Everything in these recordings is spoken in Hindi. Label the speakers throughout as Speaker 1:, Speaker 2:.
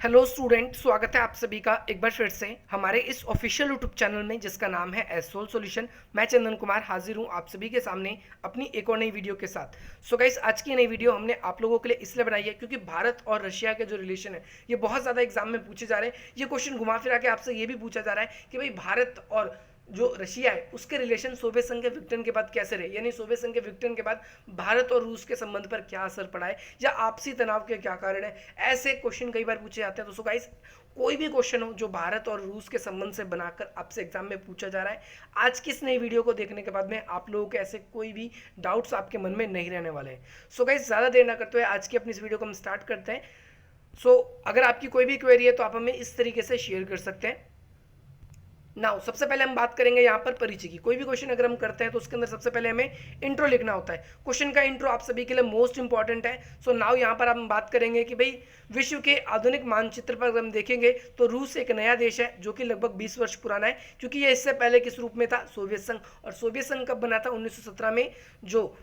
Speaker 1: हेलो स्टूडेंट, स्वागत है आप सभी का एक बार फिर से हमारे इस ऑफिशियल यूट्यूब चैनल में जिसका नाम है एसोल सॉल्यूशन। मैं चंदन कुमार हाजिर हूं आप सभी के सामने अपनी एक और नई वीडियो के साथ। सो गाइस, आज की नई वीडियो हमने आप लोगों के लिए इसलिए बनाई है क्योंकि भारत और रशिया के जो रिलेशन है ये बहुत ज़्यादा एग्जाम में पूछे जा रहे हैं। ये क्वेश्चन घुमा फिरा के आपसे ये भी पूछा जा रहा है कि भाई भारत और जो रशिया है उसके रिलेशन सोवियत संघ के विघटन के बाद कैसे रहे, यानी सोवियत संघ के विघटन के बाद भारत और रूस के संबंध पर क्या असर पड़ा है या आपसी तनाव के क्या कारण है। ऐसे क्वेश्चन कई बार पूछे जाते हैं। तो सो गाइस, कोई भी क्वेश्चन हो जो भारत और रूस के संबंध से बनाकर आपसे एग्जाम में पूछा जा रहा है, आज की इस नई वीडियो को देखने के बाद में आप लोगों के ऐसे कोई भी डाउट्स आपके मन में नहीं रहने वाले हैं। सो गाइस, ज़्यादा देर ना करते हुए आज की अपनी इस वीडियो को हम स्टार्ट करते हैं। सो अगर आपकी कोई भी क्वेरी है तो आप हमें इस तरीके से शेयर कर सकते हैं। नाउ सबसे पहले हम बात करेंगे यहाँ पर परिचय की। कोई भी क्वेश्चन अगर हम करते हैं तो उसके अंदर सबसे पहले हमें इंट्रो लिखना होता है। क्वेश्चन का इंट्रो आप सभी के लिए मोस्ट इंपॉर्टेंट है। सो नाउ यहाँ पर हम बात करेंगे कि भाई विश्व के आधुनिक मानचित्र पर अगर हम देखेंगे तो रूस एक नया देश है जो कि लगभग 20 वर्ष पुराना है, क्योंकि ये इससे पहले किस रूप में था, सोवियत संघ। और सोवियत संघ कब बना था, 1917 में, जो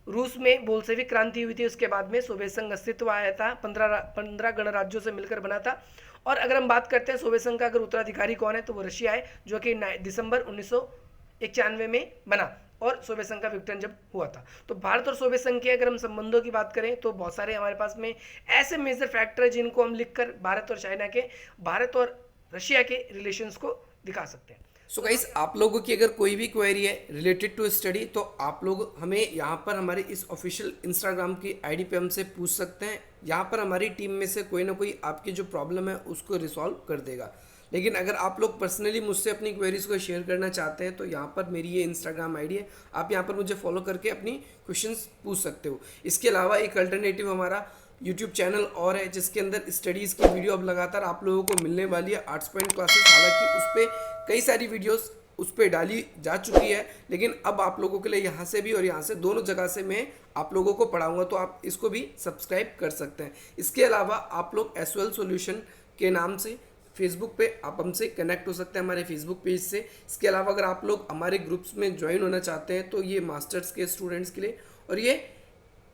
Speaker 1: रूस में बोल्शेविक क्रांति हुई थी उसके बाद में सोवियत संघ अस्तित्व आया था। 15 गणराज्यों से मिलकर बना था। और अगर हम बात करते हैं सोवियत संघ का अगर उत्तराधिकारी कौन है तो वो रशिया है, जो कि दिसंबर 1991 में बना और सोवियत संघ का विघटन जब हुआ था। तो भारत और सोवियत संघ के अगर हम संबंधों की बात करें तो बहुत सारे हमारे पास में ऐसे मेजर फैक्टर है जिनको हम लिखकर भारत और चाइना के, भारत और रशिया के रिलेशंस को दिखा सकते हैं।
Speaker 2: सो गाइस, आप लोगों की अगर कोई भी क्वेरी है रिलेटेड टू स्टडी तो आप लोग हमें यहाँ पर हमारे इस ऑफिशियल इंस्टाग्राम की आईडी पे हमसे पूछ सकते हैं। यहाँ पर हमारी टीम में से कोई ना कोई आपकी जो प्रॉब्लम है उसको रिसॉल्व कर देगा। लेकिन अगर आप लोग पर्सनली मुझसे अपनी क्वेरीज को शेयर करना चाहते हैं तो यहाँ पर मेरी ये इंस्टाग्राम आईडी है, आप यहाँ पर मुझे फॉलो करके अपनी क्वेश्चंस पूछ सकते हो। इसके अलावा एक अल्टरनेटिव हमारा यूट्यूब चैनल और है जिसके अंदर स्टडीज़ की वीडियो अब लगातार आप लोगों को मिलने वाली है, आर्ट्स पॉइंट क्लासेस। हालांकि उस पर कई सारी वीडियोस उस पर डाली जा चुकी है, लेकिन अब आप लोगों के लिए यहाँ से भी और यहाँ से दोनों जगह से मैं आप लोगों को पढ़ाऊँगा, तो आप इसको भी सब्सक्राइब कर सकते हैं। इसके अलावा आप लोग एसोएल सॉल्यूशन के नाम से फेसबुक पे आप हमसे कनेक्ट हो सकते हैं हमारे फेसबुक पेज से। इसके अलावा अगर आप लोग हमारे ग्रुप्स में ज्वाइन होना चाहते हैं तो ये मास्टर्स के स्टूडेंट्स के लिए और ये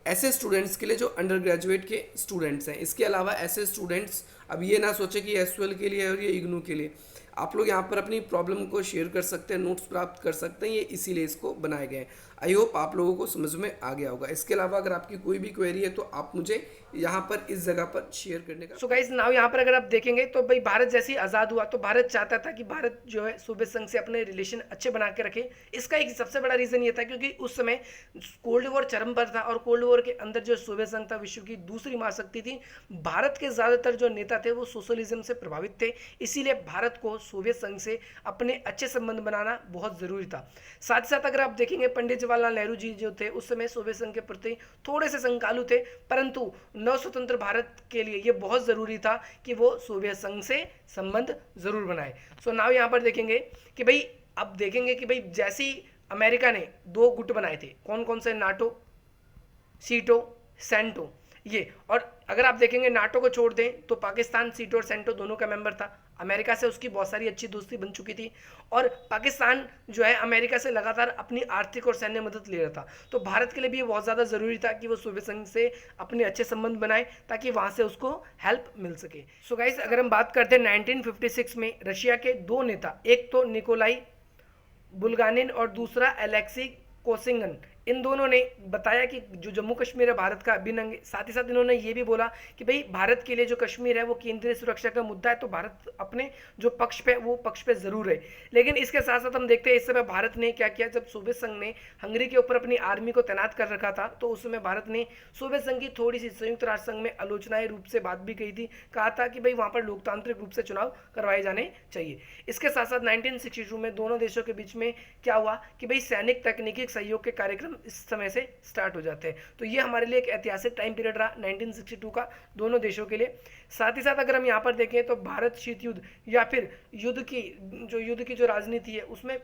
Speaker 2: ऐसे स्टूडेंट्स के लिए जो अंडर ग्रेजुएट के स्टूडेंट्स हैं। इसके अलावा ऐसे स्टूडेंट्स अब ये ना सोचे कि एसओएल के लिए और ये इग्नू के लिए, आप लोग यहाँ पर अपनी प्रॉब्लम को शेयर कर सकते हैं, नोट्स प्राप्त कर सकते हैं। ये इसीलिए इसको बनाए गए हैं। आई होप आप लोगों को समझ में आ गया होगा। इसके अलावा अगर आपकी कोई भी क्वेरी है तो आप मुझे यहाँ पर इस जगह पर शेयर करने का।
Speaker 1: सो गाइस, नाउ यहाँ पर अगर आप देखेंगे तो भाई भारत जैसे ही आज़ाद हुआ तो भारत चाहता था कि भारत जो है सोवियत संघ से अपने रिलेशन अच्छे बना के रखे। इसका एक सबसे बड़ा रीज़न ये था क्योंकि उस समय कोल्ड वॉर चरम पर था और कोल्ड वॉर के अंदर जो सोवियत संघ था विश्व की दूसरी महाशक्ति थी। भारत के ज़्यादातर जो नेता थे वो सोशलिज्म से प्रभावित थे, इसीलिए भारत को सोवियत संघ से अपने अच्छे संबंध बनाना बहुत ज़रूरी था। साथ ही साथ अगर आप देखेंगे पंडित जवाहरलाल नेहरू जी जो थे उस समय सोवियत संघ के प्रति थोड़े से शंकालु थे, परंतु नव स्वतंत्र भारत के लिए ये बहुत ज़रूरी था कि वो सोवियत संघ से संबंध ज़रूर बनाए। सो नाउ यहाँ पर देखेंगे कि भाई, अब देखेंगे कि भाई जैसे ही अमेरिका ने दो गुट बनाए थे, कौन कौन से, नाटो, सीटो, सेंटो, ये। और अगर आप देखेंगे नाटो को छोड़ दें तो पाकिस्तान सीटो और सेंटो दोनों का मेंबर था। अमेरिका से उसकी बहुत सारी अच्छी दोस्ती बन चुकी थी और पाकिस्तान जो है अमेरिका से लगातार अपनी आर्थिक और सैन्य मदद ले रहा था। तो भारत के लिए भी ये बहुत ज़्यादा ज़रूरी था कि वो सोवियत संघ से अपने अच्छे संबंध बनाए ताकि वहाँ से उसको हेल्प मिल सके। सो गाइस, अगर हम बात करते हैं 1956 में रशिया के दो नेता, एक तो निकोलाई बुल्गानिन और दूसरा एलेक्सी कोसिंगन, इन दोनों ने बताया कि जो जम्मू कश्मीर है भारत का अभिन्न अंग। साथ ही साथ इन्होंने ये भी बोला कि भाई भारत के लिए जो कश्मीर है वो केंद्रीय सुरक्षा का मुद्दा है, तो भारत अपने जो पक्ष पे वो पक्ष पे ज़रूर है। लेकिन इसके साथ साथ हम देखते हैं इस समय भारत ने क्या किया, जब सोवियत संघ ने हंगरी के ऊपर अपनी आर्मी को तैनात कर रखा था तो उस समय भारत ने सोवियत संघ की थोड़ी सी संयुक्त राष्ट्र संघ में आलोचनाएं रूप से बात भी कही थी। कहा था कि भाई वहाँ पर लोकतांत्रिक रूप से चुनाव करवाए जाने चाहिए। इसके साथ साथ 1962 में दोनों देशों के बीच में क्या हुआ कि भाई सैनिक तकनीकी सहयोग के कार्यक्रम इस समय से स्टार्ट हो जाते हैं। तो ये हमारे लिए एक ऐतिहासिक टाइम पीरियड रहा 1962 का दोनों देशों के लिए। साथ ही साथ अगर हम यहाँ पर देखें तो भारत शीत युद्ध या फिर युद्ध की जो राजनीति है उसमें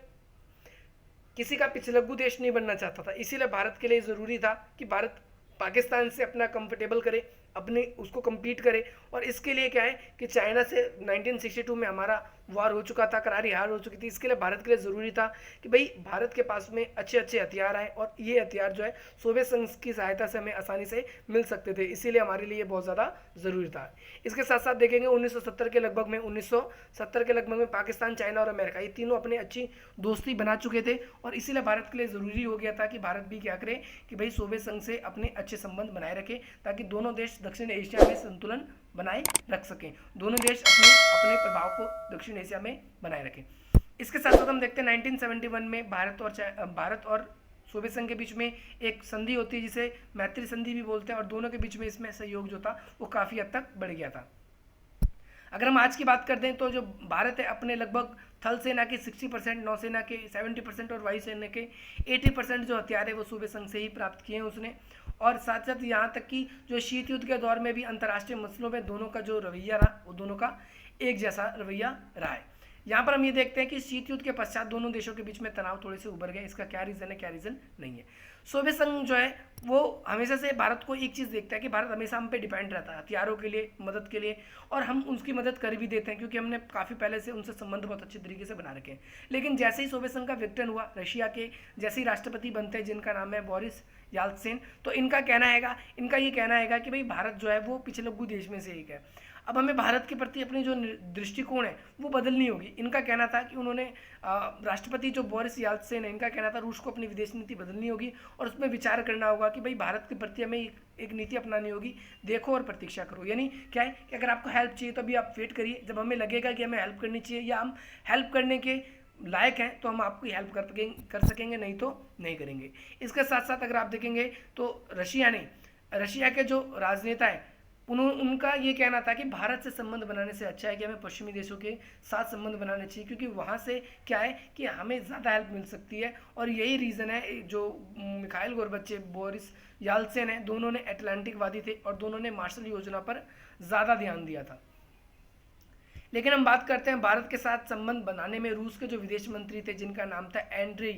Speaker 1: किसी का पिछलग्गू देश नहीं बनना चाहता था, इसीलिए भारत के लिए ज़रूरी था कि भारत पाकिस्तान से अपना कंफर्टेबल करे, अपने उसको कम्पीट करे। और इसके लिए क्या है कि चाइना से 1962 में हमारा वार हो चुका था, करारी हार हो चुकी थी। इसके लिए भारत के लिए ज़रूरी था कि भाई भारत के पास में अच्छे अच्छे हथियार आए और ये हथियार जो है सोवियत संघ की सहायता से हमें आसानी से मिल सकते थे, इसीलिए हमारे लिए बहुत ज़्यादा ज़रूरी था। इसके साथ साथ देखेंगे 1970 के लगभग में 1970 के लगभग में पाकिस्तान, चाइना और अमेरिका ये तीनों अपनी अच्छी दोस्ती बना चुके थे और इसीलिए भारत के लिए ज़रूरी हो गया था कि भारत भी क्या करे कि भाई सोवियत संघ से अपने अच्छे संबंध बनाए रखे, ताकि दोनों देश दक्षिण एशिया में संतुलन बनाए रख सकें, दोनों देश अपने अपने प्रभाव को दक्षिण एशिया में बनाए रखें। इसके साथ साथ हम देखते हैं 1971 में भारत और सोवियत संघ के बीच में एक संधि होती है जिसे मैत्री संधि भी बोलते हैं, और दोनों के बीच में इसमें सहयोग जो था वो काफ़ी हद तक बढ़ गया था। अगर हम आज की बात करते हैं तो जो भारत है अपने लगभग थल सेना के 60%, नौसेना के 70% और वायुसेना के 80% जो हथियार है वो सोवियत संघ से ही प्राप्त किए हैं उसने। और साथ साथ यहाँ तक कि जो शीत युद्ध के दौर में भी अंतर्राष्ट्रीय मसलों में दोनों का जो रवैया रहा वो दोनों का एक जैसा रवैया रहा है। यहाँ पर हम ये देखते हैं कि शीत युद्ध के पश्चात दोनों देशों के बीच में तनाव थोड़े से उभर गए। इसका क्या रीज़न है, क्या रीज़न नहीं है। सोवियत संघ जो है वो हमेशा से भारत को एक चीज़ देखता है कि भारत हमेशा हम पे डिपेंड रहता है हथियारों के लिए, मदद के लिए, और हम उसकी मदद कर भी देते हैं क्योंकि हमने काफ़ी पहले से उनसे संबंध बहुत अच्छे तरीके से बना रखे हैं। लेकिन जैसे ही सोवियत संघ का विघटन हुआ, रशिया के जैसे ही राष्ट्रपति बनते हैं जिनका नाम है बोरिस याल्त्सेन, तो इनका ये कहना है कि भाई भारत जो है वो पिछलग्गू देश में से एक है। अब हमें भारत के प्रति अपनी जो दृष्टिकोण है वो बदलनी होगी। इनका कहना था कि उन्होंने राष्ट्रपति जो बोरिस याल्त्सेन है, इनका कहना था रूस को अपनी विदेश नीति बदलनी होगी और उसमें विचार करना होगा कि भाई भारत के प्रति हमें एक नीति अपनानी होगी, देखो और प्रतीक्षा करो। यानी क्या है कि अगर आपको हेल्प चाहिए तो अभी आप वेट करिए, जब हमें लगेगा कि हमें हेल्प करनी चाहिए या हम हेल्प करने के लायक हैं तो हम आपकी हेल्प कर सकेंगे, नहीं तो नहीं करेंगे। इसके साथ साथ अगर आप देखेंगे तो रशिया के जो राजनेता है उनका ये कहना था कि भारत से संबंध बनाने से अच्छा है कि हमें पश्चिमी देशों के साथ संबंध बनाने चाहिए, क्योंकि वहाँ से क्या है कि हमें ज़्यादा हेल्प मिल सकती है। और यही रीज़न है जो मिखाइल गोर्बाचेव, बोरिस याल्त्सेन है, दोनों ने अटलांटिकवादी थे और दोनों ने मार्शल योजना पर ज़्यादा ध्यान दिया था। लेकिन हम बात करते हैं भारत के साथ संबंध बनाने में रूस के जो विदेश मंत्री थे जिनका नाम था एंड्री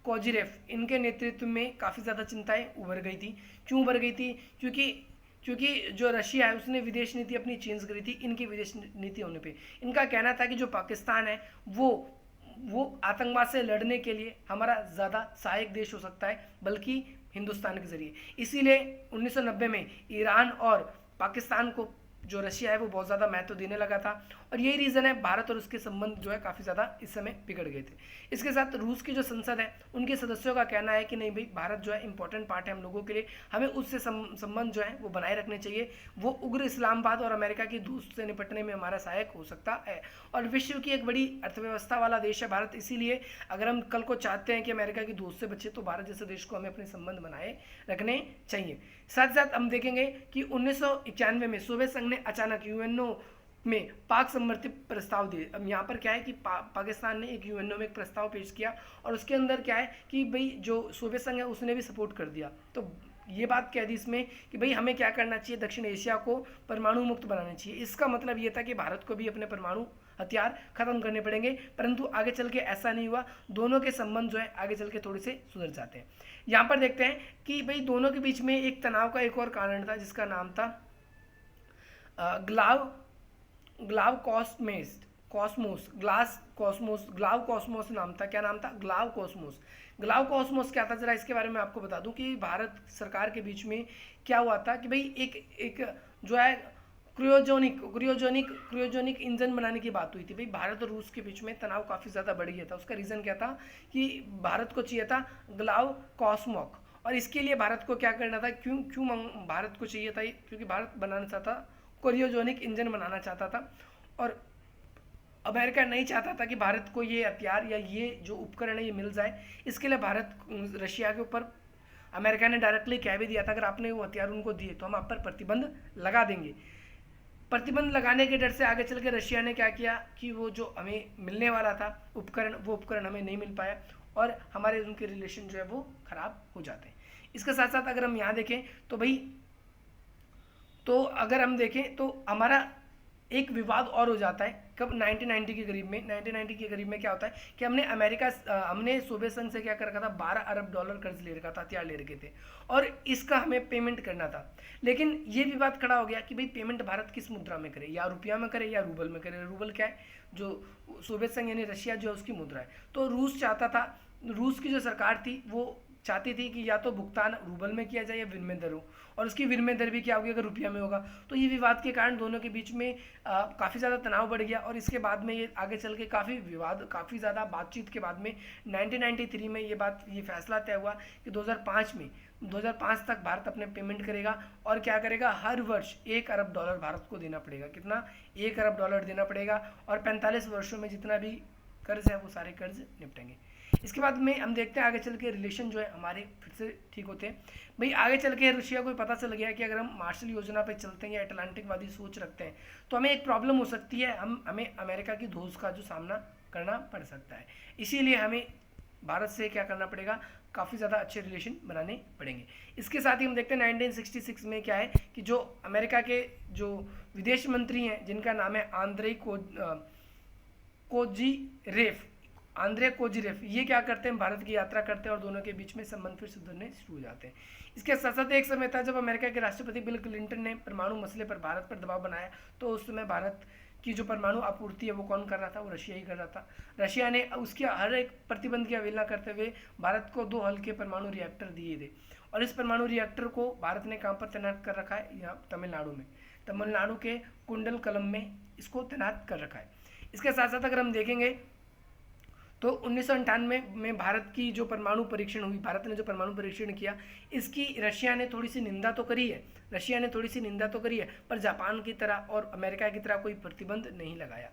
Speaker 1: कोजिरेव, इनके नेतृत्व में काफ़ी ज़्यादा चिंताएं उभर गई थी। क्यों उभर गई थी? क्योंकि जो रशिया है उसने विदेश नीति अपनी चेंज करी थी इनकी विदेश नीति होने पे। इनका कहना था कि जो पाकिस्तान है वो आतंकवाद से लड़ने के लिए हमारा ज़्यादा सहायक देश हो सकता है, बल्कि हिंदुस्तान के ज़रिए। इसीलिए 1990 में ईरान और पाकिस्तान को जो रशिया है वो बहुत ज़्यादा महत्व देने लगा था, और यही रीज़न है भारत और उसके संबंध जो है काफ़ी ज़्यादा इस समय बिगड़ गए थे। इसके साथ रूस की जो संसद है उनके सदस्यों का कहना है कि नहीं भाई भारत जो है इंपॉर्टेंट पार्ट है हम लोगों के लिए, हमें उससे संबंध जो है वो बनाए रखने चाहिए। वो उग्र इस्लामाबाद और अमेरिका की धूस से निपटने में हमारा सहायक हो सकता है, और विश्व की एक बड़ी अर्थव्यवस्था वाला देश है भारत। इसीलिए अगर हम कल को चाहते हैं कि अमेरिका की धूस से बचे तो भारत जैसे देश को हमें अपने संबंध बनाए रखने चाहिए। साथ साथ हम देखेंगे कि 1991 में सोवियत संघ ने अचानक यूएनओ में पाक समर्थित प्रस्ताव दिए। अब यहाँ पर क्या है कि पाकिस्तान ने एक यूएनओ में एक प्रस्ताव पेश किया और उसके अंदर क्या है कि भाई जो सोवियत संघ है उसने भी सपोर्ट कर दिया। तो ये बात कह दी इसमें कि भाई हमें क्या करना चाहिए, दक्षिण एशिया को परमाणु मुक्त बनाना चाहिए। इसका मतलब ये था कि भारत को भी अपने परमाणु हथियार खत्म करने पड़ेंगे, परंतु आगे चल के ऐसा नहीं हुआ। दोनों के संबंध जो है आगे चल के थोड़े से सुधर जाते हैं। यहाँ पर देखते हैं कि भाई दोनों के बीच में एक तनाव का एक और कारण था जिसका नाम था ग्लाव कॉस्मोस नाम था। क्या नाम था? ग्लाव कॉस्मोस क्या था, जरा इसके बारे में आपको बता दूं कि भारत सरकार के बीच में क्या हुआ था कि भाई एक जो है क्रियोजोनिक इंजन बनाने की बात हुई थी। भाई भारत और रूस के बीच में तनाव काफ़ी ज़्यादा बढ़ गया था। उसका रीज़न क्या था कि भारत को चाहिए था ग्लाव कॉस्मोक, और इसके लिए भारत को क्या करना था, क्यों भारत को चाहिए था, क्योंकि भारत बनाना चाहता, क्रियोजोनिक इंजन बनाना चाहता था, और अमेरिका नहीं चाहता था कि भारत को ये हथियार या ये जो उपकरण है ये मिल जाए। इसके लिए रशिया के ऊपर अमेरिका ने डायरेक्टली कह भी दिया था अगर आपने वो हथियार उनको दिए तो हम आप पर प्रतिबंध लगा देंगे। प्रतिबंध लगाने के डर से आगे चल के रशिया ने क्या किया कि वो जो हमें मिलने वाला था वो उपकरण हमें नहीं मिल पाया और हमारे उनके रिलेशन जो है वो ख़राब हो जाते हैं। इसके साथ साथ अगर हम यहाँ देखें तो भाई, तो अगर हम देखें तो हमारा एक विवाद और हो जाता है कब 1990 के करीब में। 1990 के करीब में क्या होता है कि हमने सोवियत संघ से क्या कर रखा था, 12 अरब डॉलर कर्ज ले रखा था, हथियार ले रखे थे, और इसका हमें पेमेंट करना था। लेकिन ये विवाद खड़ा हो गया कि भाई पेमेंट भारत किस मुद्रा में करे, या रुपया में करे या रूबल में करे। रूबल क्या है, जो सोवियत संघ यानी रशिया जो है उसकी मुद्रा है। तो रूस चाहता था, रूस की जो सरकार थी वो चाहती थी कि या तो भुगतान रूबल में किया जाए या विनिमय दर हो, और उसकी विनिमय दर भी क्या होगी अगर रुपया में होगा। तो ये विवाद के कारण दोनों के बीच में काफ़ी ज़्यादा तनाव बढ़ गया, और इसके बाद में ये आगे चल के काफ़ी ज़्यादा बातचीत के बाद में 1993 में ये फैसला तय हुआ कि 2005 तक भारत अपने पेमेंट करेगा, और क्या करेगा, हर वर्ष 1 अरब डॉलर भारत को देना पड़ेगा। कितना, 1 अरब डॉलर देना पड़ेगा, और 45 वर्षों में जितना भी कर्ज है वो सारे कर्ज निपटेंगे। इसके बाद में हम देखते हैं आगे चल के रिलेशन जो है हमारे फिर से ठीक होते हैं। भाई आगे चल के रशिया को पता चल गया कि अगर हम मार्शल योजना पे चलते हैं या अटलांटिकवादी सोच रखते हैं तो हमें एक प्रॉब्लम हो सकती है, हमें अमेरिका की धौंस का जो सामना करना पड़ सकता है। इसीलिए हमें भारत से क्या करना पड़ेगा, काफ़ी ज़्यादा अच्छे रिलेशन बनाने पड़ेंगे। इसके साथ ही हम देखते हैं 1966 में क्या है कि जो अमेरिका के जो विदेश मंत्री हैं जिनका नाम है आंद्रे कोजिरेफ, ये क्या करते हैं, भारत की यात्रा करते हैं और दोनों के बीच में संबंध फिर सुधरने शुरू हो जाते हैं। इसके साथ साथ एक समय था जब अमेरिका के राष्ट्रपति बिल क्लिंटन ने परमाणु मसले पर भारत पर दबाव बनाया, तो उस समय भारत की जो परमाणु आपूर्ति है वो कौन कर रहा था, वो रशिया ही कर रहा था। रशिया ने उसके हर एक प्रतिबंध की अवहेलना करते हुए भारत को 2 हल्के परमाणु रिएक्टर दिए थे, और इस परमाणु रिएक्टर को भारत ने कहाँ पर तैनात कर रखा है, यहाँ तमिलनाडु में, तमिलनाडु के कुंडलकलम में इसको तैनात कर रखा है। इसके साथ साथ अगर हम देखेंगे तो 1998 में भारत की जो परमाणु परीक्षण हुई, भारत ने जो परमाणु परीक्षण किया, इसकी रशिया ने थोड़ी सी निंदा तो करी है, पर जापान की तरह और अमेरिका की तरह कोई प्रतिबंध नहीं लगाया।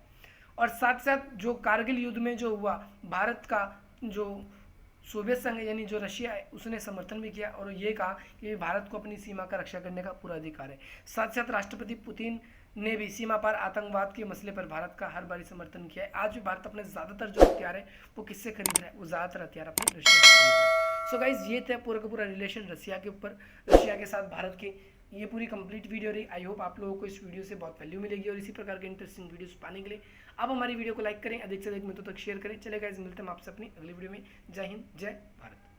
Speaker 1: और साथ साथ जो कारगिल युद्ध में जो हुआ, भारत का जो सोवियत संघ यानी जो रशिया है उसने समर्थन भी किया, और ये कहा कि भारत को अपनी सीमा का रक्षा करने का पूरा अधिकार है। साथ साथ राष्ट्रपति पुतिन ने भी सीमा पार आतंकवाद के मसले पर भारत का हर बारी समर्थन किया है। आज भी भारत अपने ज़्यादातर जो हथियार है वो किससे खरीद रहा है, वो ज़्यादातर हथियार अपने रशिया से खरीद रहा है। सो गाइज, ये था पूरा का पूरा रिलेशन रशिया के ऊपर, रशिया के साथ भारत के। ये पूरी कंप्लीट वीडियो रही। आई होप आप लोगों को इस वीडियो से बहुत वैल्यू मिलेगी, और इसी प्रकार के इंटरेस्टिंग वीडियोस पाने के लिए आप हमारी वीडियो को लाइक करें, अधिक से अधिक मित्रों तक शेयर करें। चले गाइज, मिलते हैं आपसे अपनी अगली वीडियो में। जय हिंद, जय भारत।